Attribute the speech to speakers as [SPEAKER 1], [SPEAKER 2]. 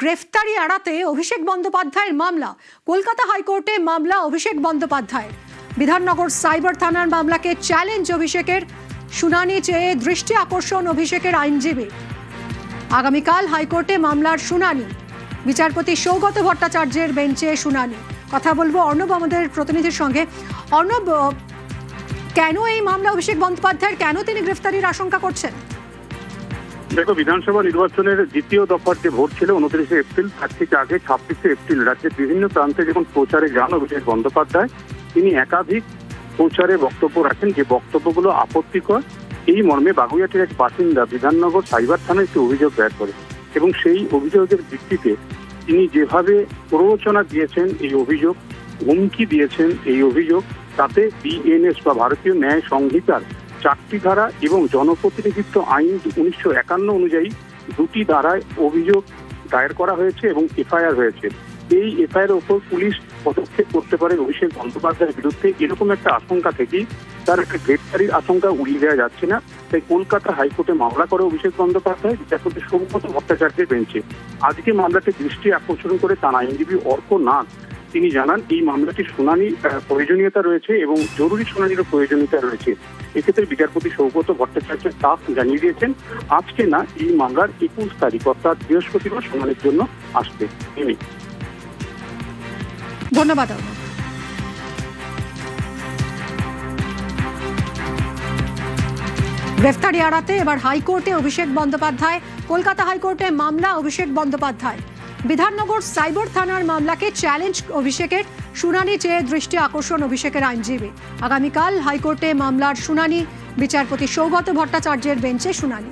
[SPEAKER 1] গ্রেফতারি এড়াতে অভিষেক বন্দ্যোপাধ্যায়ের মামলা। কলকাতা হাইকোর্টে মামলা অভিষেক বন্দ্যোপাধ্যায়ের। বিধাননগর সাইবার থানার মামলাকে চ্যালেঞ্জ অভিষেকের। শুনানি চেয়ে দৃষ্টি আকর্ষণ অভিষেকের আইনজীবী। আগামীকাল হাইকোর্টে মামলার শুনানি। বিচারপতি সৌগত ভট্টাচার্যের বেঞ্চে শুনানি। কথা বলবো অর্ণব আমাদের প্রতিনিধির সঙ্গে। অর্ণব, কেন এই মামলা অভিষেক বন্দ্যোপাধ্যায়ের, কেন তিনি গ্রেফতারির আশঙ্কা করছেন?
[SPEAKER 2] দেখো, বিধানসভা নির্বাচনের দ্বিতীয় দফার যে ভোট ছিল 29শে এপ্রিল, তার থেকে আগে 26শে এপ্রিল রাজ্যের বিভিন্ন প্রান্তে যখন প্রচারে যান অভিষেক বন্দ্যোপাধ্যায়, তিনি একাধিক প্রচারে বক্তব্য রাখেন, যে বক্তব্যগুলো আপত্তিকর। এই মর্মে বাগুইআটির এক বাসিন্দা বিধাননগর সাইবার থানায় একটি অভিযোগ দায়ের করে এবং সেই অভিযোগের ভিত্তিতে তিনি যেভাবে প্ররোচনা দিয়েছেন এই অভিযোগ, হুমকি দিয়েছেন এই অভিযোগ, তাতে বিএনএস বা ভারতীয় ন্যায় সংহিতার 4টি ধারা এবং জনপ্রতিনিধিত্ব আইন 1951 অনুযায়ী 2টি ধারায় অভিযোগ দায়ের করা হয়েছে এবং এফআইআর হয়েছে। এই এফআইআর ওপর পুলিশ পদক্ষেপ করতে পারে অভিষেক বন্দ্যোপাধ্যায়ের বিরুদ্ধে, এরকম একটা আশঙ্কা থেকেই তার একটা গ্রেফতারির আশঙ্কা উড়িয়ে দেওয়া যাচ্ছে না। তাই কলকাতা হাইকোর্টে মামলা করে অভিষেক বন্দ্যোপাধ্যায় বিচারপতি সৌগত ভট্টাচার্যের বেঞ্চে। আজকে মামলাটি দৃষ্টি আকর্ষণ করে তার আইনজীবী অর্ক নাথ তিনি জানান, এই মামলাটির শুনানি প্রয়োজনীয়তা রয়েছে এবং জরুরি শুনানিরও প্রয়োজনীয়তা রয়েছে। এক্ষেত্রে বিচারপতি সৌগত ভট্টাচার্য তাক জানিয়ে দিয়েছেন, আজকে না, এই মামলার 21 তারিখ অর্থাৎ বৃহস্পতিবার শুনানির জন্য আসবে।
[SPEAKER 1] ধন্যবাদ। গ্রেফতারি এড়াতে এবার হাইকোর্টে অভিষেক বন্দ্যোপাধ্যায়। কলকাতা হাইকোর্টে মামলা অভিষেক বন্দ্যোপাধ্যায়। বিধাননগর সাইবার থানার মামলাকে চ্যালেঞ্জ অভিষেকের। শুনানি চেয়ে দৃষ্টি আকর্ষণ অভিষেকের আইনজীবী। আগামীকাল হাইকোর্টে মামলার শুনানি। বিচারপতি সৌগত ভট্টাচার্যের বেঞ্চে শুনানি।